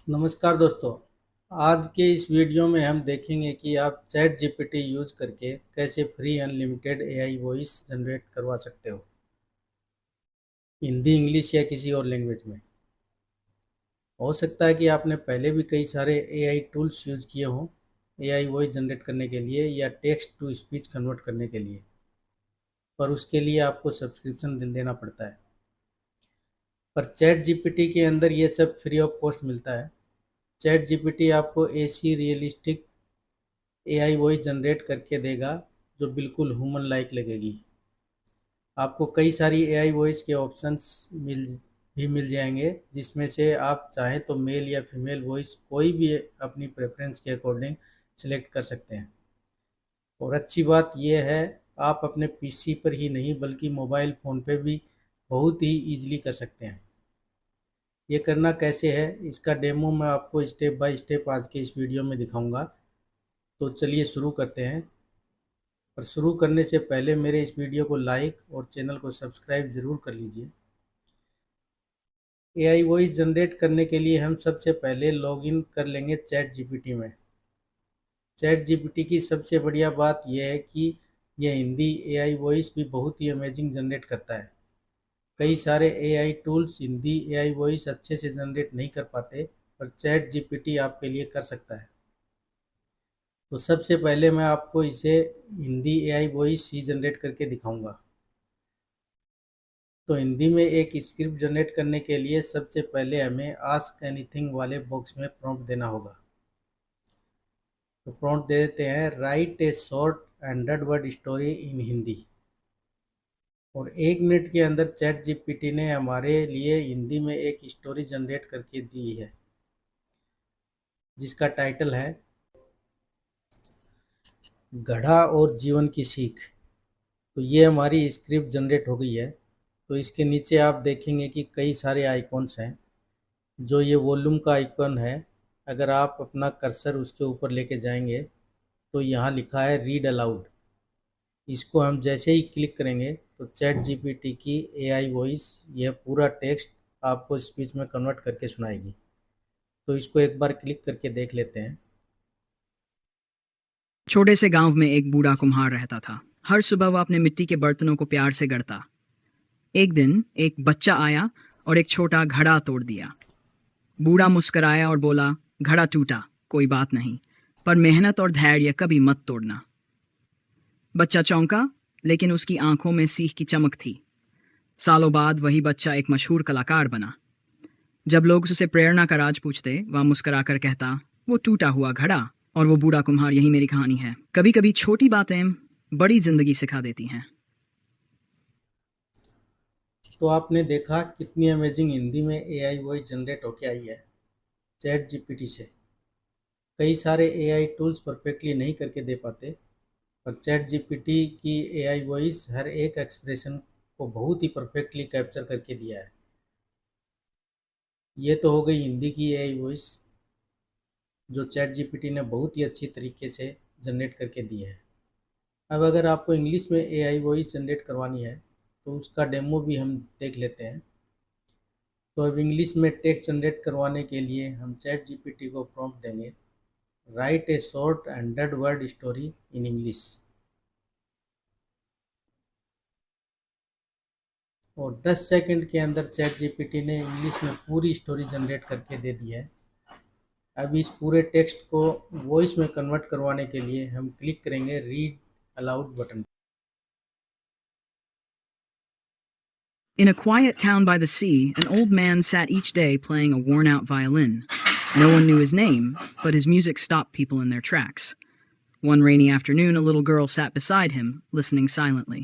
नमस्कार दोस्तों। आज के इस वीडियो में हम देखेंगे कि आप चैट जीपीटी यूज़ करके कैसे free unlimited AI voice generate करवा सकते हो, हिंदी, इंग्लिश या किसी और लैंग्वेज में। हो सकता है कि आपने पहले भी कई सारे एआई टूल्स यूज़ किए हों एआई वॉइस जनरेट करने के लिए या टेक्स्ट टू स्पीच कन्वर्ट करने के लिए, पर उसके लिए आपको सब्सक्रिप्शन देना पड़ता है। पर चैट जीपीटी के अंदर ये सब फ्री ऑफ कॉस्ट मिलता है। चैट जीपीटी आपको ऐसी रियलिस्टिक एआई वॉइस जनरेट करके देगा जो बिल्कुल ह्यूमन लाइक लगेगी। आपको कई सारी एआई वॉइस के ऑप्शंस मिल जाएंगे, जिसमें से आप चाहें तो मेल या फीमेल वॉइस कोई भी अपनी प्रेफरेंस के अकॉर्डिंग सेलेक्ट कर सकते हैं। और अच्छी बात यह है, आप अपने पीसी पर ही नहीं बल्कि मोबाइल फ़ोन पे भी बहुत ही ईजिली कर सकते हैं। ये करना कैसे है, इसका डेमो मैं आपको स्टेप बाय स्टेप आज के इस वीडियो में दिखाऊंगा। तो चलिए शुरू करते हैं। पर शुरू करने से पहले मेरे इस वीडियो को लाइक और चैनल को सब्सक्राइब ज़रूर कर लीजिए। एआई वॉइस जनरेट करने के लिए हम सबसे पहले लॉगिन कर लेंगे चैट जीपीटी में। चैट जीपीटी की सबसे बढ़िया बात यह है कि यह हिंदी एआई वॉइस भी बहुत ही अमेजिंग जनरेट करता है। कई सारे AI tools Hindi AI voice अच्छे से जनरेट नहीं कर पाते, पर चैट जीपीटी आपके लिए कर सकता है। तो सबसे पहले मैं आपको इसे हिंदी एआई वॉइस ही जनरेट करके दिखाऊंगा। तो हिंदी में एक स्क्रिप्ट जनरेट करने के लिए सबसे पहले हमें आस्क एनीथिंग वाले बॉक्स में प्रॉम्प्ट देना होगा। तो प्रॉम्प्ट दे देते हैं, right A short 100 word story in Hindi. और 1 मिनट के अंदर चैट जीपीटी ने हमारे लिए हिंदी में एक स्टोरी जनरेट करके दी है, जिसका टाइटल है गधा और जीवन की सीख। तो ये हमारी स्क्रिप्ट जनरेट हो गई है। तो इसके नीचे आप देखेंगे कि कई सारे आइकॉन्स हैं। जो ये वॉल्यूम का आइकॉन है, अगर आप अपना कर्सर उसके ऊपर लेके जाएंगे तो यहाँ लिखा है रीड अलाउड। इसको हम जैसे ही क्लिक करेंगे तो चैट जीपीटी की एआई वॉइस यह पूरा टेक्स्ट आपको स्पीच में कन्वर्ट करके सुनाएगी। तो इसको एक बार क्लिक करके देख लेते हैं। छोटे से गांव में एक बूढ़ा कुम्हार रहता था। हर सुबह वह अपने मिट्टी के बर्तनों को प्यार से गढ़ता। एक दिन एक बच्चा आया और एक छोटा घड़ा तोड़ दिया। बूढ़ा मुस्कराया और बोला, घड़ा टूटा, कोई बात नहीं, पर मेहनत और धैर्य कभी मत तोड़ना। बच्चा चौंका, लेकिन उसकी आंखों में सीख की चमक थी। सालों बाद वही बच्चा एक मशहूर कलाकार बना। जब लोग उससे प्रेरणा का राज पूछते, वह मुस्कराकर कहता, वो टूटा हुआ घड़ा और वो बूढ़ा कुम्हार, यही मेरी कहानी है। कभी कभी छोटी बातें बड़ी जिंदगी सिखा देती हैं। तो आपने देखा कितनी अमेजिंग हिंदी में एआई वॉइस जनरेट होके आई है चैट जीपीटी से। कई सारे एआई टूल्स परफेक्टली नहीं करके दे पाते, पर चैट जीपीटी की एआई वॉइस हर एक एक्सप्रेशन को बहुत ही परफेक्टली कैप्चर करके दिया है। ये तो हो गई हिंदी की एआई वॉइस, जो चैट जीपीटी ने बहुत ही अच्छी तरीके से जनरेट करके दी है। अब अगर आपको इंग्लिश में एआई वॉइस जनरेट करवानी है तो उसका डेमो भी हम देख लेते हैं। तो अब इंग्लिश में टेक्स्ट जनरेट करवाने के लिए हम चैट जीपीटी को प्रॉम्प्ट देंगे, right A short 100 word story in English. और 10 सेकंड के अंदर चैट जीपीटी ने इंग्लिश में पूरी स्टोरी जनरेट करके दे दी है। अब इस पूरे टेक्स्ट को वॉइस में कन्वर्ट करवाने के लिए हम क्लिक करेंगे read aloud button. In a quiet town by the sea, an old man sat each day playing a worn-out violin. No one knew his name, but his music stopped people in their tracks. One rainy afternoon, a little girl sat beside him, listening silently.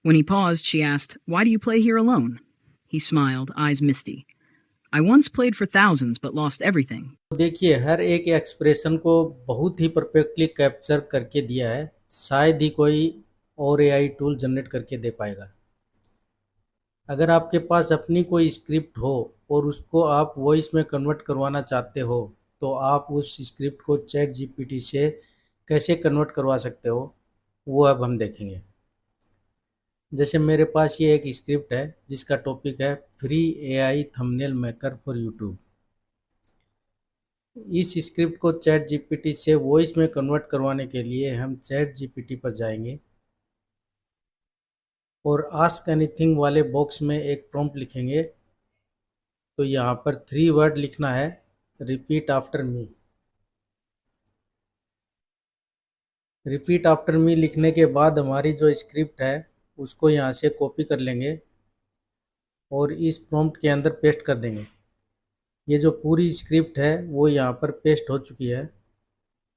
When he paused, she asked, "Why do you play here alone?" He smiled, eyes misty. "I once played for thousands, but lost everything." देखिए, हर एक expression को बहुत ही perfectly capture करके दिया है। शायद ही कोई और एआई टूल जनरेट करके दे पाएगा। अगर आपके पास अपनी कोई स्क्रिप्ट हो और उसको आप वॉइस में कन्वर्ट करवाना चाहते हो, तो आप उस स्क्रिप्ट को चैट जीपीटी से कैसे कन्वर्ट करवा सकते हो, वो अब हम देखेंगे। जैसे मेरे पास ये एक स्क्रिप्ट है जिसका टॉपिक है free AI thumbnail maker for YouTube. इस स्क्रिप्ट को चैट जीपीटी से वॉइस में कन्वर्ट करवाने के लिए हम चैट जीपीटी पर जाएंगे और आस्क एनीथिंग वाले बॉक्स में एक प्रॉम्प्ट लिखेंगे। तो यहाँ पर 3 वर्ड लिखना है, repeat after me. Repeat after me लिखने के बाद हमारी जो स्क्रिप्ट है उसको यहाँ से कॉपी कर लेंगे और इस प्रॉम्प्ट के अंदर पेस्ट कर देंगे। ये जो पूरी स्क्रिप्ट है वो यहाँ पर पेस्ट हो चुकी है।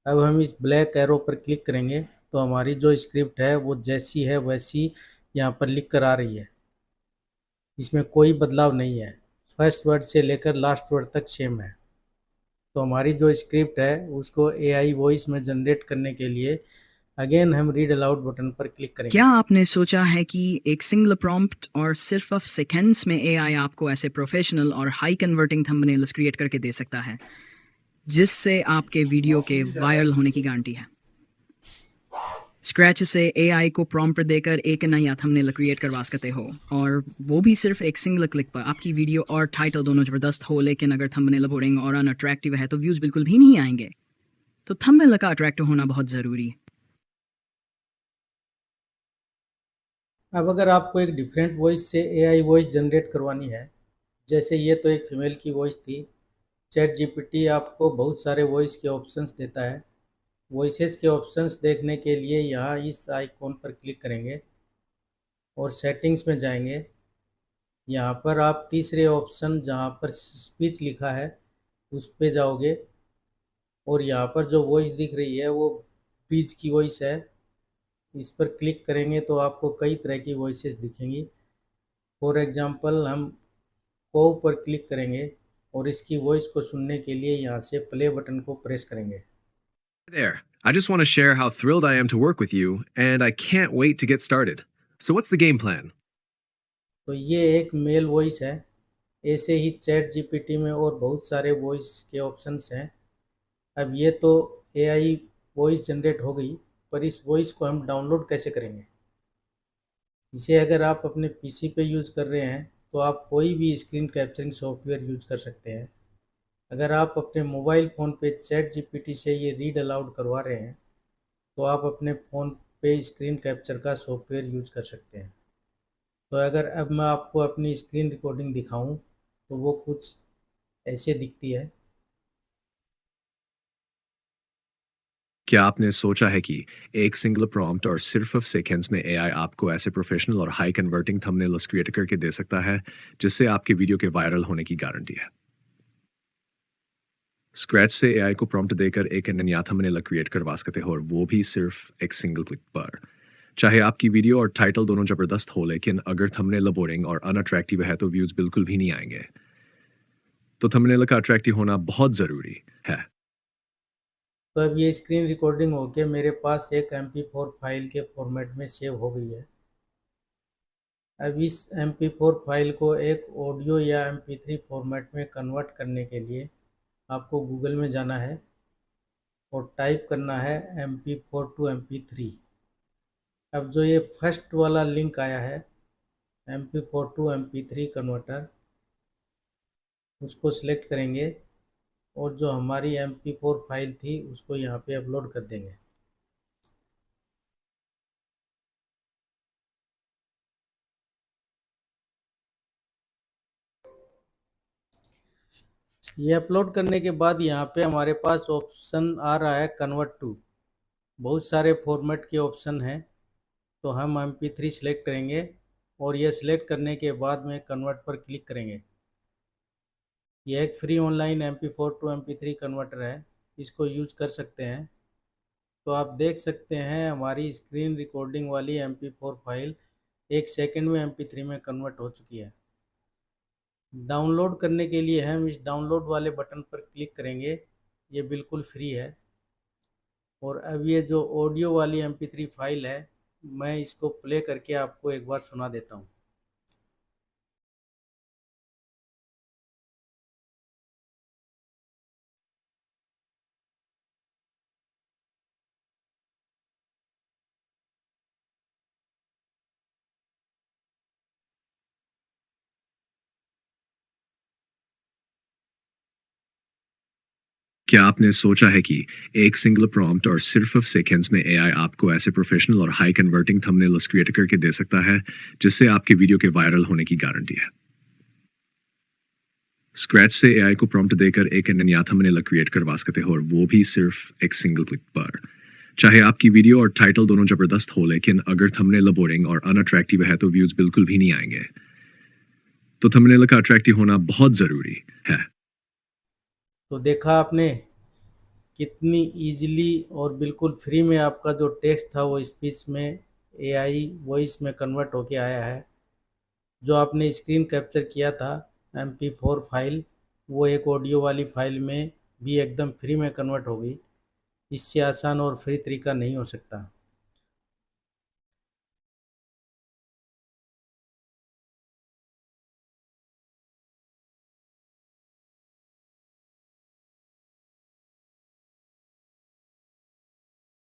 अब हम इस ब्लैक एरो पर क्लिक करेंगे तो हमारी जो स्क्रिप्ट है वो जैसी है वैसी यहाँ पर लिख कर आ रही है। इसमें कोई बदलाव नहीं है, फर्स्ट वर्ड से लेकर लास्ट वर्ड तक सेम है। तो हमारी जो स्क्रिप्ट है उसको एआई वॉइस में जनरेट करने के लिए अगेन हम रीड अलाउड बटन पर क्लिक क्या करेंगे। आपने सोचा है कि एक सिंगल प्रॉम्प्ट और सिर्फ ऑफ सेकेंड्स में एआई आपको ऐसे प्रोफेशनल और हाई कन्वर्टिंग थंबनेल्स क्रिएट करके दे सकता है जिससे आपके वीडियो के वायरल होने की गारंटी है? स्क्रैच से एआई को प्रॉम्प्ट देकर एक नया थंबनेल क्रिएट करवा सकते हो, और वो भी सिर्फ एक सिंगल क्लिक पर। आपकी वीडियो और टाइटल दोनों ज़बरदस्त हो, लेकिन अगर थंबनेल बोरिंग और अनअट्रैक्टिव है तो व्यूज़ बिल्कुल भी नहीं आएंगे। तो थंबनेल का अट्रैक्टिव होना बहुत ज़रूरी है। अब अगर आपको एक डिफरेंट वॉइस से एआई वॉइस जनरेट करवानी है, जैसे ये तो एक फीमेल की वॉइस थी, चैट जीपीटी आपको बहुत सारे वॉइस के ऑप्शंस देता है। वॉइसेस के ऑप्शंस देखने के लिए यहाँ इस आइकॉन पर क्लिक करेंगे और सेटिंग्स में जाएंगे। यहाँ पर आप तीसरे ऑप्शन जहाँ पर स्पीच लिखा है उस पे जाओगे और यहाँ पर जो वॉइस दिख रही है वो बीच की वॉइस है। इस पर क्लिक करेंगे तो आपको कई तरह की वॉइसेस दिखेंगी। फॉर एग्जांपल हम को पर क्लिक करेंगे और इसकी वॉइस को सुनने के लिए यहाँ से प्ले बटन को प्रेस करेंगे। There. I just want to share how thrilled I am to work with you, and I can't wait to get started. So, what's the game plan? तो ये एक मेल वॉइस है। ऐसे ही chat GPT में और बहुत सारे वॉइस के ऑप्शंस हैं। अब ये तो एआई वॉइस जनरेट हो गई, पर इस वॉइस को हम डाउनलोड कैसे करेंगे? इसे अगर आप अपने पीसी पे यूज़ कर रहे हैं तो आप कोई भी स्क्रीन कैप्चरिंग सॉफ्टवेयर यूज़ कर सकते हैं। अगर आप अपने मोबाइल फ़ोन पे चैट जीपीटी से ये रीड अलाउड करवा रहे हैं तो आप अपने फ़ोन पे स्क्रीन कैप्चर का सॉफ्टवेयर यूज़ कर सकते हैं। तो अगर अब मैं आपको अपनी स्क्रीन रिकॉर्डिंग दिखाऊं तो वो कुछ ऐसे दिखती है। क्या आपने सोचा है कि एक सिंगल प्रॉम्प्ट और सिर्फ ऑफ सेकेंड्स में एआई आपको ऐसे प्रोफेशनल और हाई कन्वर्टिंग थंबनेल्स क्रिएट करके दे सकता है जिससे आपके वीडियो के वायरल होने की गारंटी है? स्क्रैच से एआई को प्रॉम्प्ट देकर एक नया थंबनेल क्रिएट करवा सकते हो, और वो भी सिर्फ एक सिंगल क्लिक पर। चाहे आपकी वीडियो और टाइटल दोनों जबरदस्त हो, लेकिन अगर थंबनेल बोरिंग और अनअट्रैक्टिव है तो व्यूज बिल्कुल भी नहीं आएंगे। तो थंबनेल का अट्रैक्टिव होना बहुत जरूरी है। तो अब ये स्क्रीन रिकॉर्डिंग होके मेरे पास एक MP4 फाइल के फॉर्मेट में सेव हो गई है। अब इस MP4 फाइल को एक ऑडियो या MP3 फॉर्मेट में कन्वर्ट करने के लिए आपको गूगल में जाना है और टाइप करना है MP4 टू MP3। अब जो ये फर्स्ट वाला लिंक आया है MP4 टू MP3 कन्वर्टर, उसको सिलेक्ट करेंगे और जो हमारी MP4 फाइल थी उसको यहाँ पे अपलोड कर देंगे। ये अपलोड करने के बाद यहाँ पे हमारे पास ऑप्शन आ रहा है कन्वर्ट टू। बहुत सारे फॉर्मेट के ऑप्शन हैं, तो हम MP3 सिलेक्ट करेंगे और ये सिलेक्ट करने के बाद में कन्वर्ट पर क्लिक करेंगे। यह एक free online MP4 to MP3 converter है, इसको यूज कर सकते हैं। तो आप देख सकते हैं हमारी स्क्रीन रिकॉर्डिंग वाली MP4 फाइल 1 सेकंड में MP3 में कन्वर्ट हो चुकी है। डाउनलोड करने के लिए हम इस डाउनलोड वाले बटन पर क्लिक करेंगे, ये बिल्कुल फ्री है। और अब ये जो ऑडियो वाली MP3 फाइल है, मैं इसको प्ले करके आपको एक बार सुना देता हूँ। क्या आपने सोचा है कि एक सिंगल प्रॉम्प्ट और सिर्फ सेकेंड्स में एआई आपको ऐसे प्रोफेशनल और हाई कन्वर्टिंग थंबनेल्स क्रिएट करके दे सकता है जिससे आपके वीडियो के वायरल होने की गारंटी है? स्क्रैच से एआई को प्रॉम्प्ट देकर एक नया थंबनेल क्रिएट करवा सकते हो और वो भी सिर्फ एक सिंगल क्लिक पर। चाहे आपकी वीडियो और टाइटल दोनों जबरदस्त हो, लेकिन अगर थंबनेल बोरिंग और अनअट्रैक्टिव है तो व्यूज बिल्कुल भी नहीं आएंगे। तो थंबनेल का अट्रैक्टिव होना बहुत जरूरी है। तो देखा आपने कितनी इजीली और बिल्कुल फ्री में आपका जो टेक्स्ट था वो स्पीच में एआई वॉइस में कन्वर्ट होके आया है। जो आपने स्क्रीन कैप्चर किया था MP4 फाइल, वो एक ऑडियो वाली फाइल में भी एकदम फ्री में कन्वर्ट हो गई। इससे आसान और फ्री तरीका नहीं हो सकता।